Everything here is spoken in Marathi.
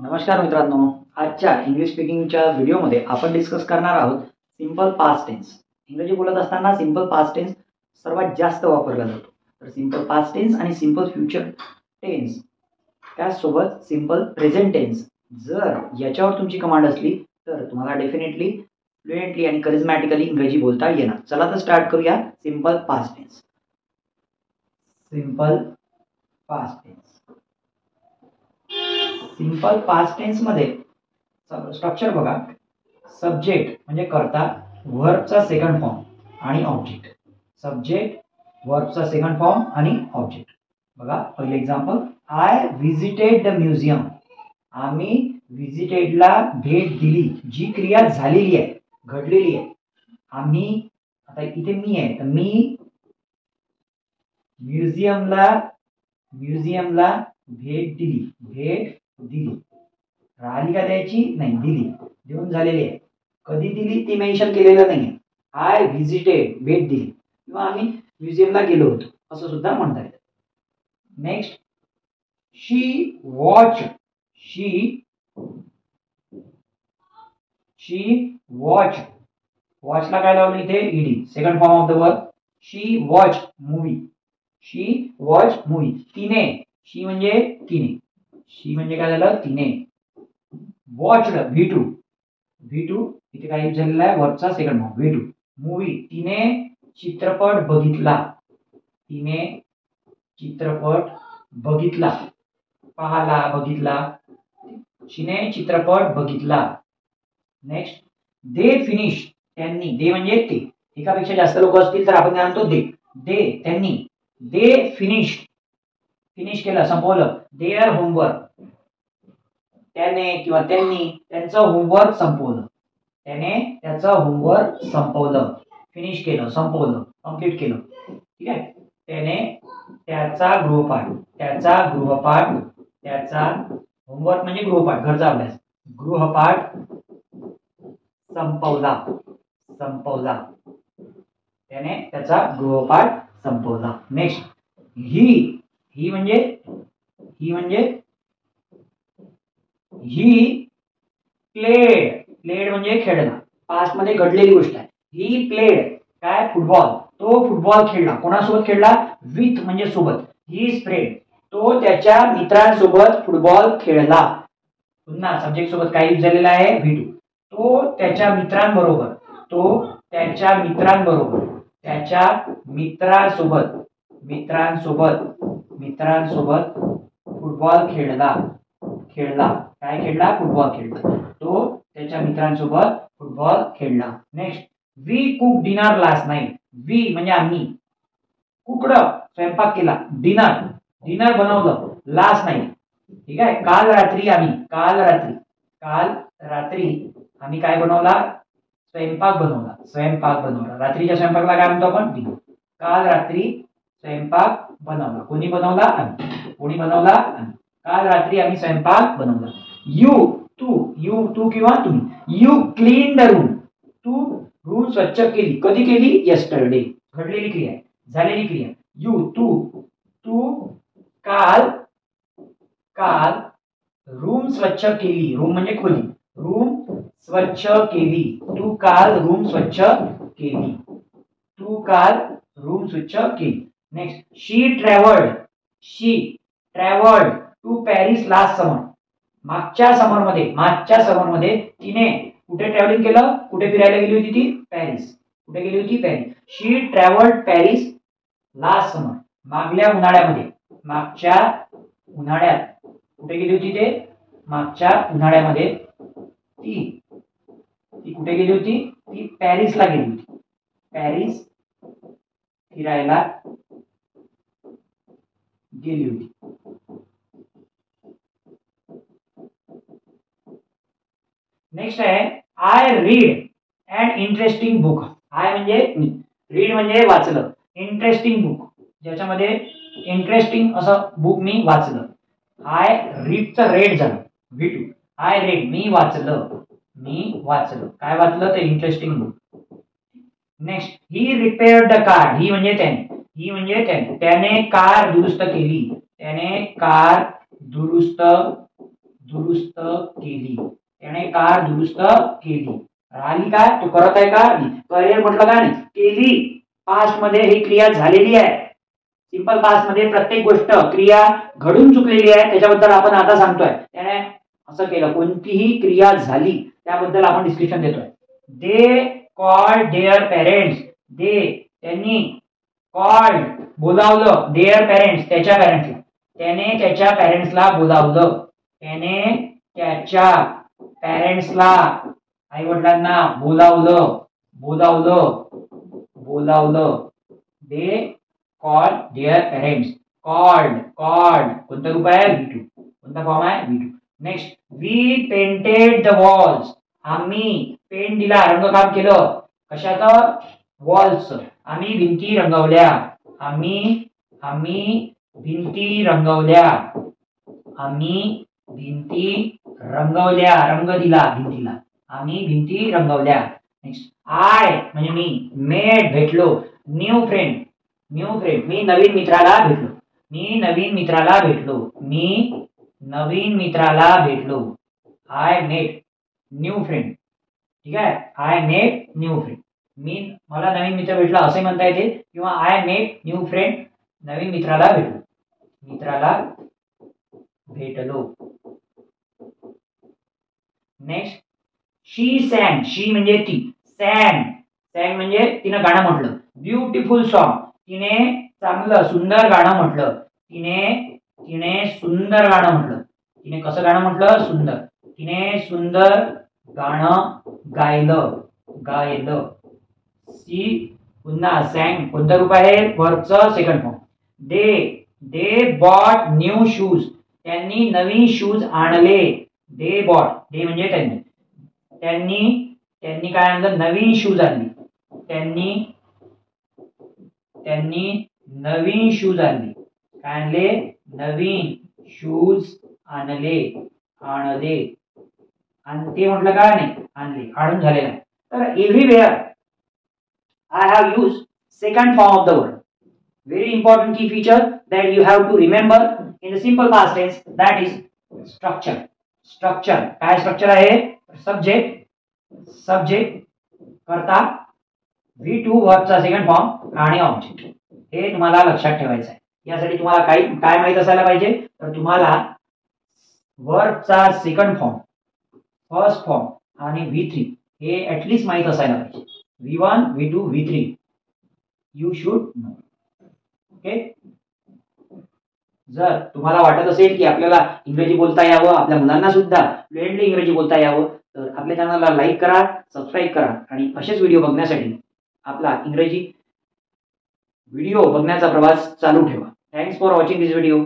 नमस्कार मित्रांनो, आजच्या इंग्लिश स्पीकिंगच्या व्हिडिओमध्ये आपण डिस्कस करणार आहोत सिंपल पास्ट टेन्स. इंग्रजी बोलत असताना सिंपल पास्ट टेन्स सर्वात जास्त वापरला जातो. तर सिंपल पास्ट टेन्स आणि सिंपल फ्युचर टेन्स त्यासोबत सिंपल प्रेझेंट टेन्स जर याच्यावर तुमची कमांड असली तर तुम्हाला डेफिनेटली फ्लुएंटली आणि करिझमॅटिकली इंग्रजी बोलता येणार. चला तर स्टार्ट करूया. Simple past tense. Simple past tense. Simple past tense मध्ये स्ट्रक्चर बघा. सब्जेक्ट म्हणजे कर्ता, वर्बचा सेकंड फॉर्म आणि ऑब्जेक्ट. सब्जेक्ट, वर्बचा सेकंड फॉर्म आणि ऑब्जेक्ट. बघा पहिले example, I visited the museum. आम्ही व्हिजिटेडला भेट दिली. जी क्रिया झालेली आहे, घडलेली आहे. आम्ही, आता इथे मी आहे तर मी म्युझियमला भेट दिली. भेट दिली. राहिली का द्यायची? नाही, दिली. देऊन झालेली आहे. कधी दिली ते मेन्शन केलेलं नाही. आय व्हिजिटेड, भेट दिली, किंवा आम्ही म्युझियमला गेलो होतो असं सुद्धा म्हणता येतं. नेक्स्ट, शी वॉच. शी वॉच. वॉचला काय लावलं इथे? ED, second form of the verb. She watch movie. She watch movie. तिने, शी म्हणजे तिने. शी म्हणजे काय झालं? तिने. वॉच्ड, V2 इथे काय यूज झालेला आहे? वर्बचा सेकंड फॉर्म V2. मूवी, तिने चित्रपट बघितला. तिने चित्रपट बघितला. पाहला, बघितला. तिने चित्रपट बघितला. Next, they finish. त्यांनी, दे म्हणजे ते. एकापेक्षा जास्त लोक असतील तर आपण काय म्हणतो? दे, त्यांनी. दे फिनिश केलं, संपवलं. Their homework. त्याने किंवा त्यांनी त्यांचं होमवर्क संपवलं. त्याने त्याचं होमवर्क संपवलं. फिनिश केलं, संपवलं, कंप्लीट केलं. ठीक आहे. त्याने त्याचा गृहपाठ. त्याचा होमवर्क म्हणजे गृहपाठ, घरचा अभ्यास. गृहपाठ संपवला. त्याने त्याचा गृहपाठ संपवला. नेक्स्ट, ही प्लेड म्हणजे खेळला. पास्ट मध्ये घडलेली गोष्ट आहे. ही प्लेड काय? फुटबॉल. तो फुटबॉल खेळला. कोणासोबत खेळला? विथ म्हणजे सोबत. ही स्प्रेड, तो त्याच्या मित्रांसोबत फुटबॉल खेळला. पुन्हा सब्जेक्ट सोबत काय यूज झालेला आहे? V2. तो त्याच्या मित्रांबरोबर फुटबॉल खेळला. काय खेळला? फुटबॉल खेळला. तो त्याच्या मित्रांसोबत फुटबॉल खेळला. Next, we cook dinner last night. We म्हणजे आम्ही. कुकड, स्वयंपाक केला. डिनर बनवलं. लास्ट नाईट, ठीक आहे, काल रात्री आम्ही काय बनवला? स्वयंपाक बनवला. रात्रीच्या स्वयंपाकला काय म्हणतो आपण? डिनर. काल रात्री स्वयंपाक बनवला. कोणी बनवला? आम्ही. काल रात्री आम्ही स्वयंपाक बनवला. तू किंवा तुम्ही. You clean the room. तू रूम स्वच्छ केली. कधी केली? यस्टरडे. घडलेली क्रिया, झालेली क्रिया. तू काल रूम स्वच्छ केली. रूम म्हणजे खोली. रूम स्वच्छ केली. तू काल रूम स्वच्छ केली. Next, she travelled to Paris last summer. मागच्या समर मध्ये तिने कुठे ट्रॅव्हलिंग केलं? कुठे फिरायला गेली होती ती? पॅरिस. कुठे गेली होती? पॅरिस. शी ट्रॅव्हल्ड पॅरिस लास्ट समर. मागच्या उन्हाळ्यात कुठे गेली होती ते? मागच्या उन्हाळ्यामध्ये ती कुठे गेली होती? ती पॅरिसला गेली होती. पॅरिस फिरायला गेली होती. नेक्स्ट आहे, I read an interesting book. I म्हणजे मी, रीड म्हणजे वाचलं, इंटरेस्टिंग बुक ज्याच्यामध्ये इंटरेस्टिंग असं बुक मी वाचलं. आय रीडचं रेड झालं, V2. आय रीड, मी वाचलं. काय वाचलं? ते interesting book. Next, he repaired the car. He म्हणजे त्याने कार दुरुस्त केली. दुरुस्त केली, त्याने कार दुरुस्त केली. राहिली काय, तो करत आहे का, करिअर म्हटलं का नाही, केली. पास्ट मध्ये ही क्रिया झालेली आहे. सिंपल पास्ट मध्ये प्रत्येक गोष्ट क्रिया घडून चुकलेली आहे, त्याच्याबद्दल आपण आता सांगतोय. त्याने असं केलं, कोणतीही क्रिया झाली त्याबद्दल आपण डिस्कशन देतोय. दे कॉल्ड देअर पेरेंट्स, दे त्यांनी, कॉल्ड बोलावलं, देअर पेरेंट्स त्याच्या पॅरेंट्सला, त्याने त्याच्या पॅरेंट्सला बोलावलं, त्याने त्याच्या पॅरेंट्सला आई वडिलांना बोलावलं, बोलावलं, बोलावलं. They called their parents, called, called कोणता रूप आहे, V2, कोणता फॉर्म आहे, V2. Next, we painted the walls, आम्ही पेंट दिला, रंगकाम केलं, कशाचं, वॉल्स, आम्ही भिंती रंगवल्या, आम्ही भिंती रंगवल्या, आम्ही भिंती रंगवल्या, रंग दिला भिंतीला, आम्ही भिंती रंगवल्या. नेक्स्ट, आय म्हणजे मी, मेड भेटलो, न्यू फ्रेंड, न्यू फ्रेंड मी नवीन मित्राला भेटलो, मी नवीन मित्राला भेटलो, मी नवीन मित्राला भेटलो. आय मेट न्यू फ्रेंड, ठीक आहे, आय मेट न्यू फ्रेंड, मला नवीन मित्र भेटला असे म्हणता येते, किंवा आय मेट न्यू फ्रेंड, नवीन मित्राला भेटलो, मित्राला भेटलो. नेक्स्ट, शी सॅंग, शी म्हणजे ती, सॅंग, सॅंग म्हणजे तिनं गाणं म्हटलं, ब्युटिफुल सॉन्ग, तिने चांगलं सुंदर गाणं म्हटलं, तिने सुंदर गाणं म्हटलं, तिने कसं गाणं म्हटलं, सुंदर, तिने सुंदर गाणं गायलं, गायलं. सी पुन्हा सॅंग कोणतं रूप आहे, वर्बचं second form. They bought new shoes, त्यांनी नवीन शूज आणले, दे बॉट, दे म्हणजे त्यांनी काय आणलं, नवीन शूज आणली, त्यांनी नवीन शूज आणले, काय आणले, नवीन शूज आणले, आणि ते म्हटलं काय नाही, आणले, आणून झालेलं आहे. तर everywhere I have used second form of the word. Very important key feature that you have to remember in the simple past tense, that is structure. Structure काय स्ट्रक्चर आहे, सब्जेक्ट करता, V2 वर्बचा सेकंड फॉर्म आणि ऑब्जेक्ट, हे तुम्हाला लक्षात ठेवायचं आहे. यासाठी तुम्हाला काय माहित असायला पाहिजे, तर तुम्हाला वर्बचा सेकंड फॉर्म, फर्स्ट फॉर्म आणि V3 हे ऍटलीस्ट माहित असायला पाहिजे. V1, V2, V3 you should know. Okay, जर तुम्हाला वाटत असेल की आपल्याला इंग्रजी बोलता यावं, आपल्या मुलांना सुद्धा फ्लुएंटली इंग्रजी बोलता यावं, तर आपल्या चॅनलला लाईक करा, सबस्क्राईब करा, आणि असेच व्हिडिओ बघण्यासाठी आपला इंग्रजी व्हिडिओ बघण्याचा प्रवास चालू ठेवा. Thanks for watching this video.